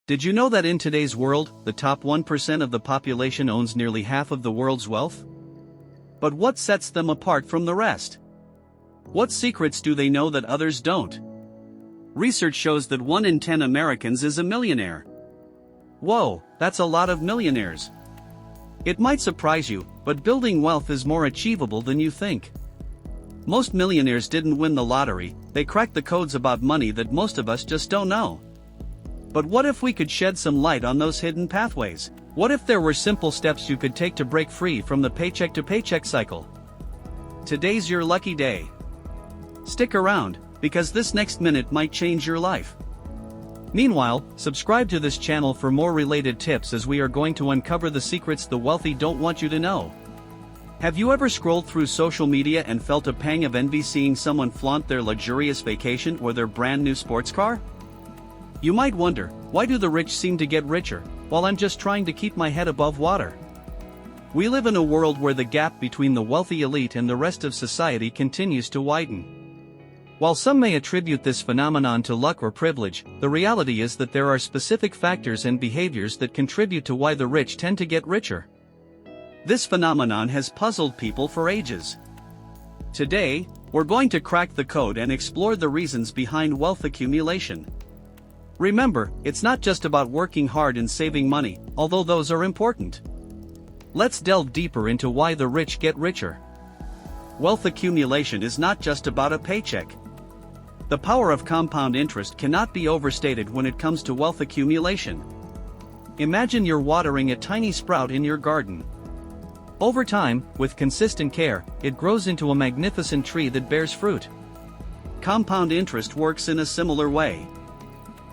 Did you know that in today's world, the top 1% of the population owns nearly half of the world's wealth? But what sets them apart from the rest? What secrets do they know that others don't? Research shows that 1 in 10 Americans is a millionaire. Whoa, that's a lot of millionaires. It might surprise you, but building wealth is more achievable than you think. Most millionaires didn't win the lottery, they cracked the codes about money that most of us just don't know. But what if we could shed some light on those hidden pathways? What if there were simple steps you could take to break free from the paycheck to paycheck cycle? Today's your lucky day. Stick around, because this next minute might change your life. Meanwhile, subscribe to this channel for more related tips as we are going to uncover the secrets the wealthy don't want you to know. Have you ever scrolled through social media and felt a pang of envy seeing someone flaunt their luxurious vacation or their brand new sports car? You might wonder, why do the rich seem to get richer, while I'm just trying to keep my head above water? We live in a world where the gap between the wealthy elite and the rest of society continues to widen. While some may attribute this phenomenon to luck or privilege, the reality is that there are specific factors and behaviors that contribute to why the rich tend to get richer. This phenomenon has puzzled people for ages. Today, we're going to crack the code and explore the reasons behind wealth accumulation. Remember, it's not just about working hard and saving money, although those are important. Let's delve deeper into why the rich get richer. Wealth accumulation is not just about a paycheck. The power of compound interest cannot be overstated when it comes to wealth accumulation. Imagine you're watering a tiny sprout in your garden. Over time, with consistent care, it grows into a magnificent tree that bears fruit. Compound interest works in a similar way.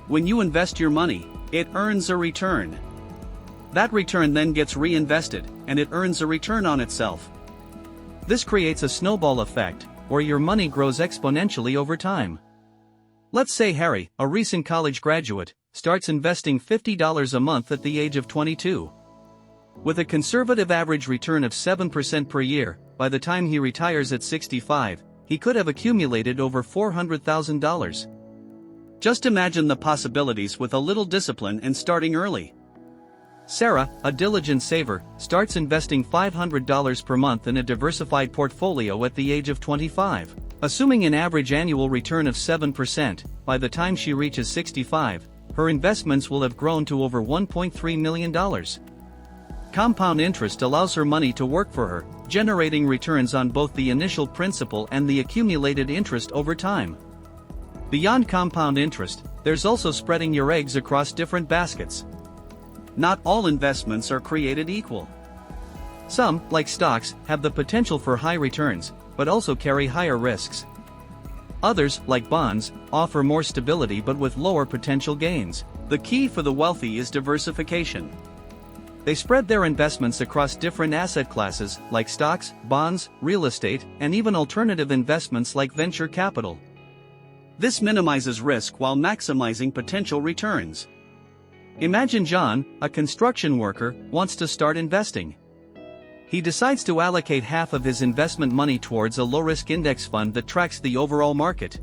When you invest your money, it earns a return. That return then gets reinvested, and it earns a return on itself. This creates a snowball effect, where your money grows exponentially over time. Let's say Harry, a recent college graduate, starts investing $50 a month at the age of 22. With a conservative average return of 7% per year, by the time he retires at 65, he could have accumulated over $400,000. Just imagine the possibilities with a little discipline and starting early. Sarah, a diligent saver, starts investing $500 per month in a diversified portfolio at the age of 25. Assuming an average annual return of 7%, by the time she reaches 65, her investments will have grown to over $1.3 million. Compound interest allows her money to work for her, generating returns on both the initial principal and the accumulated interest over time. Beyond compound interest, there's also spreading your eggs across different baskets. Not all investments are created equal. Some, like stocks, have the potential for high returns, but also carry higher risks. Others, like bonds, offer more stability but with lower potential gains. The key for the wealthy is diversification. They spread their investments across different asset classes, like stocks, bonds, real estate, and even alternative investments like venture capital. This minimizes risk while maximizing potential returns. Imagine John, a construction worker, wants to start investing. He decides to allocate half of his investment money towards a low-risk index fund that tracks the overall market.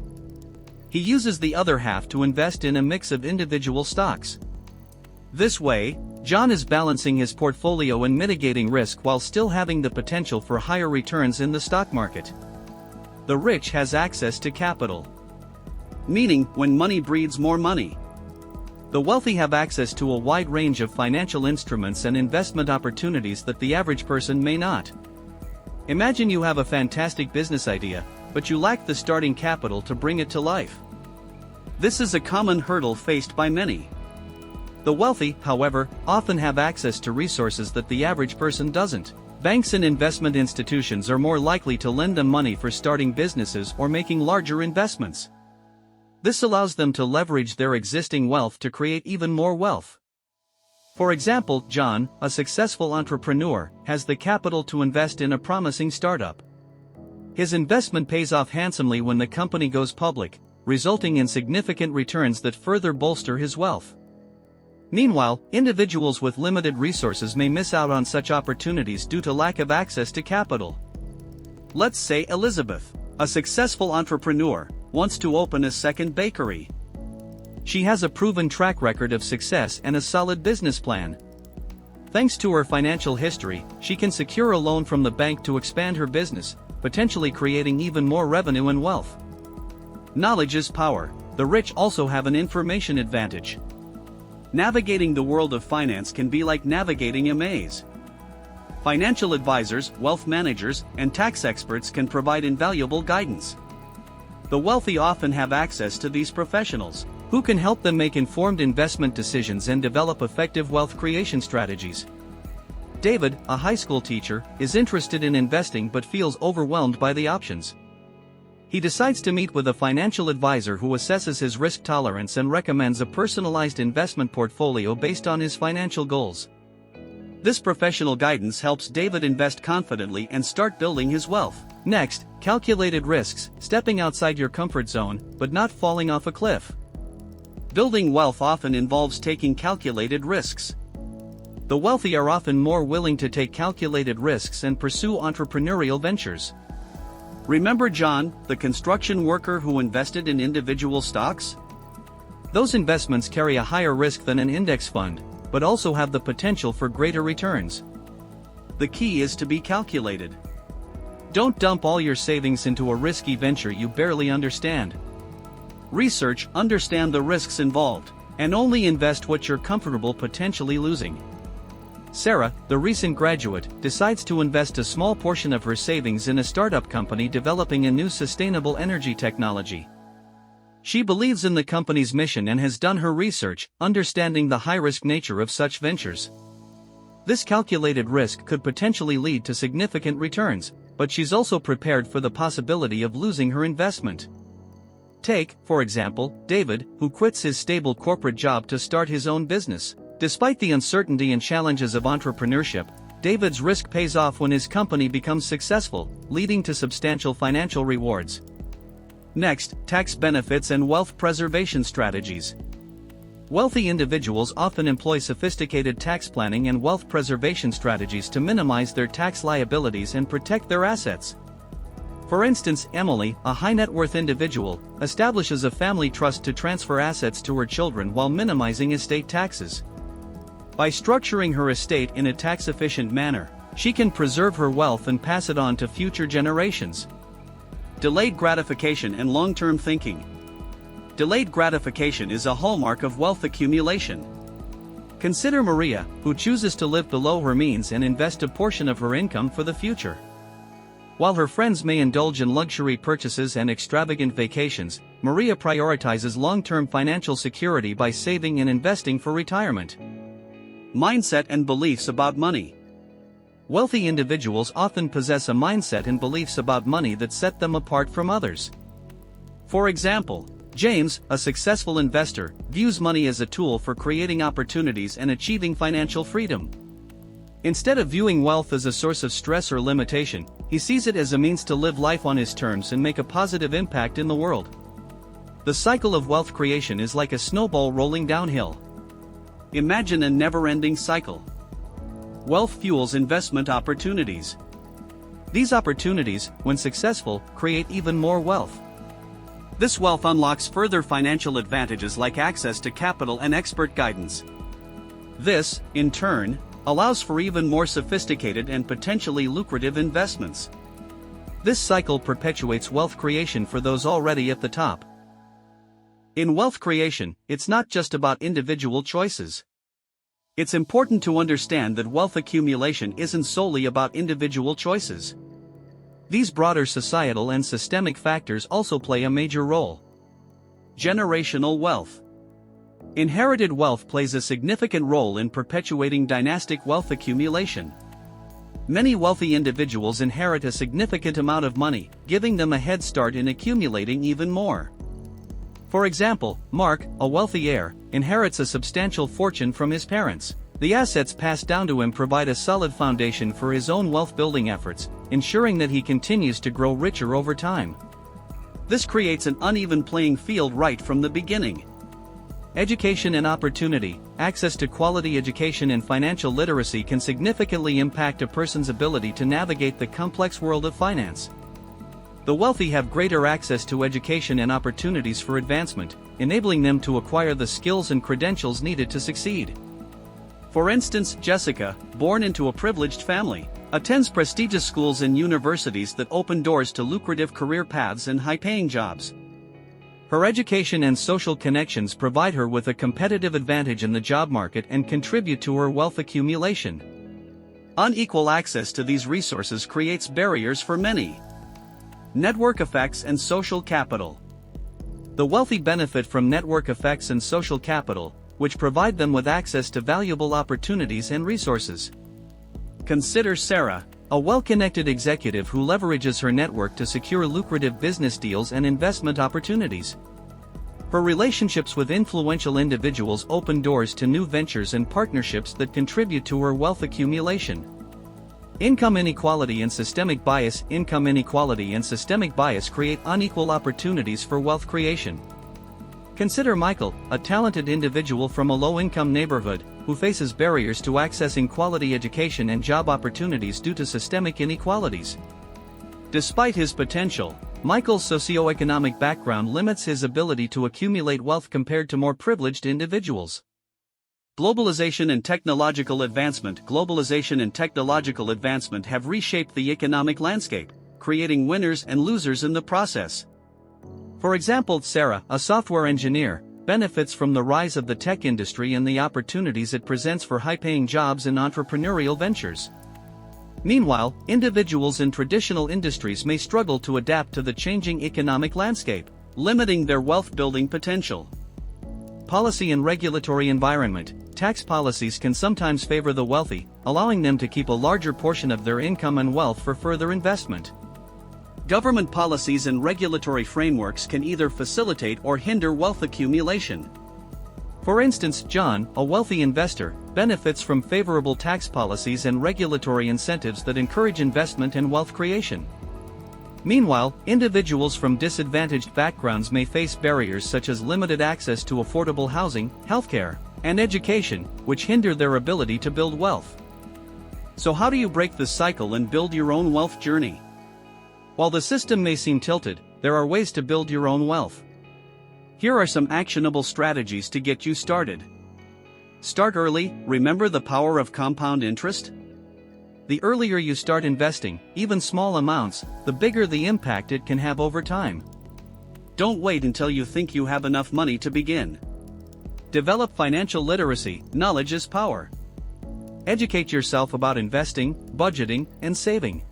He uses the other half to invest in a mix of individual stocks. This way, John is balancing his portfolio and mitigating risk while still having the potential for higher returns in the stock market. The rich has access to capital. Meaning, when money breeds more money. The wealthy have access to a wide range of financial instruments and investment opportunities that the average person may not. Imagine you have a fantastic business idea, but you lack the starting capital to bring it to life. This is a common hurdle faced by many. The wealthy, however, often have access to resources that the average person doesn't. Banks and investment institutions are more likely to lend them money for starting businesses or making larger investments. This allows them to leverage their existing wealth to create even more wealth. For example, John, a successful entrepreneur, has the capital to invest in a promising startup. His investment pays off handsomely when the company goes public, resulting in significant returns that further bolster his wealth. Meanwhile, individuals with limited resources may miss out on such opportunities due to lack of access to capital. Let's say Elizabeth, a successful entrepreneur, wants to open a second bakery. She has a proven track record of success and a solid business plan. Thanks to her financial history, she can secure a loan from the bank to expand her business, potentially creating even more revenue and wealth. Knowledge is power. The rich also have an information advantage. Navigating the world of finance can be like navigating a maze. Financial advisors, wealth managers, and tax experts can provide invaluable guidance. The wealthy often have access to these professionals, who can help them make informed investment decisions and develop effective wealth creation strategies. David, a high school teacher, is interested in investing but feels overwhelmed by the options. He decides to meet with a financial advisor who assesses his risk tolerance and recommends a personalized investment portfolio based on his financial goals. This professional guidance helps David invest confidently and start building his wealth. Next, calculated risks, stepping outside your comfort zone, but not falling off a cliff. Building wealth often involves taking calculated risks. The wealthy are often more willing to take calculated risks and pursue entrepreneurial ventures. Remember John, the construction worker who invested in individual stocks? Those investments carry a higher risk than an index fund, but also have the potential for greater returns. The key is to be calculated. Don't dump all your savings into a risky venture you barely understand. Research, understand the risks involved, and only invest what you're comfortable potentially losing. Sarah, the recent graduate, decides to invest a small portion of her savings in a startup company developing a new sustainable energy technology. She believes in the company's mission and has done her research, understanding the high-risk nature of such ventures. This calculated risk could potentially lead to significant returns, but she's also prepared for the possibility of losing her investment. Take, for example, David, who quits his stable corporate job to start his own business. Despite the uncertainty and challenges of entrepreneurship, David's risk pays off when his company becomes successful, leading to substantial financial rewards. Next, tax benefits and wealth preservation strategies. Wealthy individuals often employ sophisticated tax planning and wealth preservation strategies to minimize their tax liabilities and protect their assets. For instance, Emily, a high-net-worth individual, establishes a family trust to transfer assets to her children while minimizing estate taxes. By structuring her estate in a tax-efficient manner, she can preserve her wealth and pass it on to future generations. Delayed gratification and long-term thinking. Delayed gratification is a hallmark of wealth accumulation. Consider Maria, who chooses to live below her means and invest a portion of her income for the future. While her friends may indulge in luxury purchases and extravagant vacations, Maria prioritizes long-term financial security by saving and investing for retirement. Mindset and beliefs about money. Wealthy individuals often possess a mindset and beliefs about money that set them apart from others. For example, James, a successful investor, views money as a tool for creating opportunities and achieving financial freedom. Instead of viewing wealth as a source of stress or limitation, he sees it as a means to live life on his terms and make a positive impact in the world. The cycle of wealth creation is like a snowball rolling downhill. Imagine a never-ending cycle. Wealth fuels investment opportunities. These opportunities, when successful, create even more wealth. This wealth unlocks further financial advantages like access to capital and expert guidance. This, in turn, allows for even more sophisticated and potentially lucrative investments. This cycle perpetuates wealth creation for those already at the top. In wealth creation, it's not just about individual choices. It's important to understand that wealth accumulation isn't solely about individual choices. These broader societal and systemic factors also play a major role. Generational wealth. Inherited wealth plays a significant role in perpetuating dynastic wealth accumulation. Many wealthy individuals inherit a significant amount of money, giving them a head start in accumulating even more. For example, Mark, a wealthy heir, inherits a substantial fortune from his parents. The assets passed down to him provide a solid foundation for his own wealth-building efforts, ensuring that he continues to grow richer over time. This creates an uneven playing field right from the beginning. Education and opportunity. Access to quality education and financial literacy can significantly impact a person's ability to navigate the complex world of finance. The wealthy have greater access to education and opportunities for advancement, enabling them to acquire the skills and credentials needed to succeed. For instance, Jessica, born into a privileged family, attends prestigious schools and universities that open doors to lucrative career paths and high-paying jobs. Her education and social connections provide her with a competitive advantage in the job market and contribute to her wealth accumulation. Unequal access to these resources creates barriers for many. Network effects and social capital. The wealthy benefit from network effects and social capital, which provide them with access to valuable opportunities and resources. Consider Sarah, a well-connected executive who leverages her network to secure lucrative business deals and investment opportunities. Her relationships with influential individuals open doors to new ventures and partnerships that contribute to her wealth accumulation. Income inequality and systemic bias. Income inequality and systemic bias create unequal opportunities for wealth creation. Consider Michael, a talented individual from a low-income neighborhood, who faces barriers to accessing quality education and job opportunities due to systemic inequalities. Despite his potential, Michael's socioeconomic background limits his ability to accumulate wealth compared to more privileged individuals. Globalization and technological advancement. Globalization and technological advancement have reshaped the economic landscape, creating winners and losers in the process. For example, Sarah, a software engineer, benefits from the rise of the tech industry and the opportunities it presents for high-paying jobs and entrepreneurial ventures. Meanwhile, individuals in traditional industries may struggle to adapt to the changing economic landscape, limiting their wealth-building potential. Policy and regulatory environment. Tax policies can sometimes favor the wealthy, allowing them to keep a larger portion of their income and wealth for further investment. Government policies and regulatory frameworks can either facilitate or hinder wealth accumulation. For instance, John, a wealthy investor, benefits from favorable tax policies and regulatory incentives that encourage investment and wealth creation. Meanwhile, individuals from disadvantaged backgrounds may face barriers such as limited access to affordable housing, healthcare, and education, which hinder their ability to build wealth. So how do you break this cycle and build your own wealth journey? While the system may seem tilted, there are ways to build your own wealth. Here are some actionable strategies to get you started. Start early. Remember the power of compound interest? The earlier you start investing, even small amounts, the bigger the impact it can have over time. Don't wait until you think you have enough money to begin. Develop financial literacy. Knowledge is power. Educate yourself about investing, budgeting, and saving.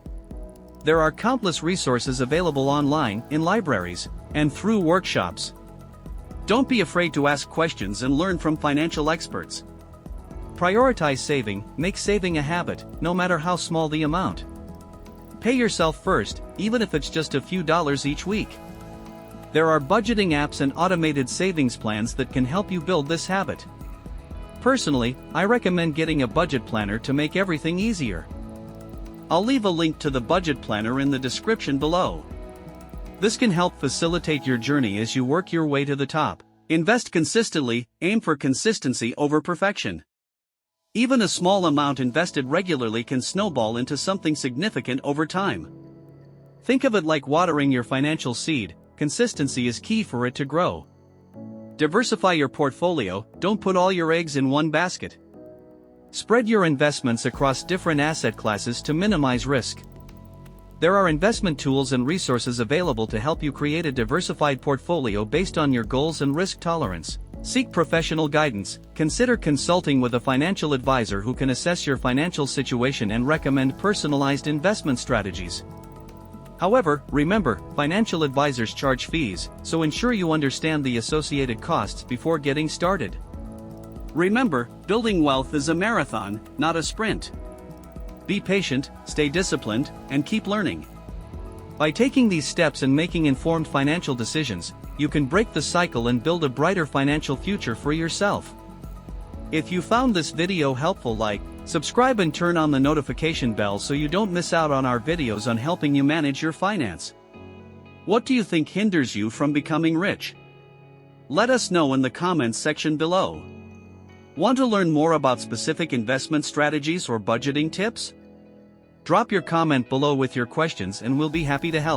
There are countless resources available online, in libraries, and through workshops. Don't be afraid to ask questions and learn from financial experts. Prioritize saving. Make saving a habit, no matter how small the amount. Pay yourself first, even if it's just a few dollars each week. There are budgeting apps and automated savings plans that can help you build this habit. Personally, I recommend getting a budget planner to make everything easier. I'll leave a link to the budget planner in the description below. This can help facilitate your journey as you work your way to the top. Invest consistently. Aim for consistency over perfection. Even a small amount invested regularly can snowball into something significant over time. Think of it like watering your financial seed. Consistency is key for it to grow. Diversify your portfolio. Don't put all your eggs in one basket. Spread your investments across different asset classes to minimize risk. There are investment tools and resources available to help you create a diversified portfolio based on your goals and risk tolerance. Seek professional guidance. Consider consulting with a financial advisor who can assess your financial situation and recommend personalized investment strategies. However, remember, financial advisors charge fees, so ensure you understand the associated costs before getting started. Remember, building wealth is a marathon, not a sprint. Be patient, stay disciplined, and keep learning. By taking these steps and making informed financial decisions, you can break the cycle and build a brighter financial future for yourself. If you found this video helpful, like, subscribe and turn on the notification bell so you don't miss out on our videos on helping you manage your finance. What do you think hinders you from becoming rich? Let us know in the comments section below. Want to learn more about specific investment strategies or budgeting tips? Drop your comment below with your questions and we'll be happy to help.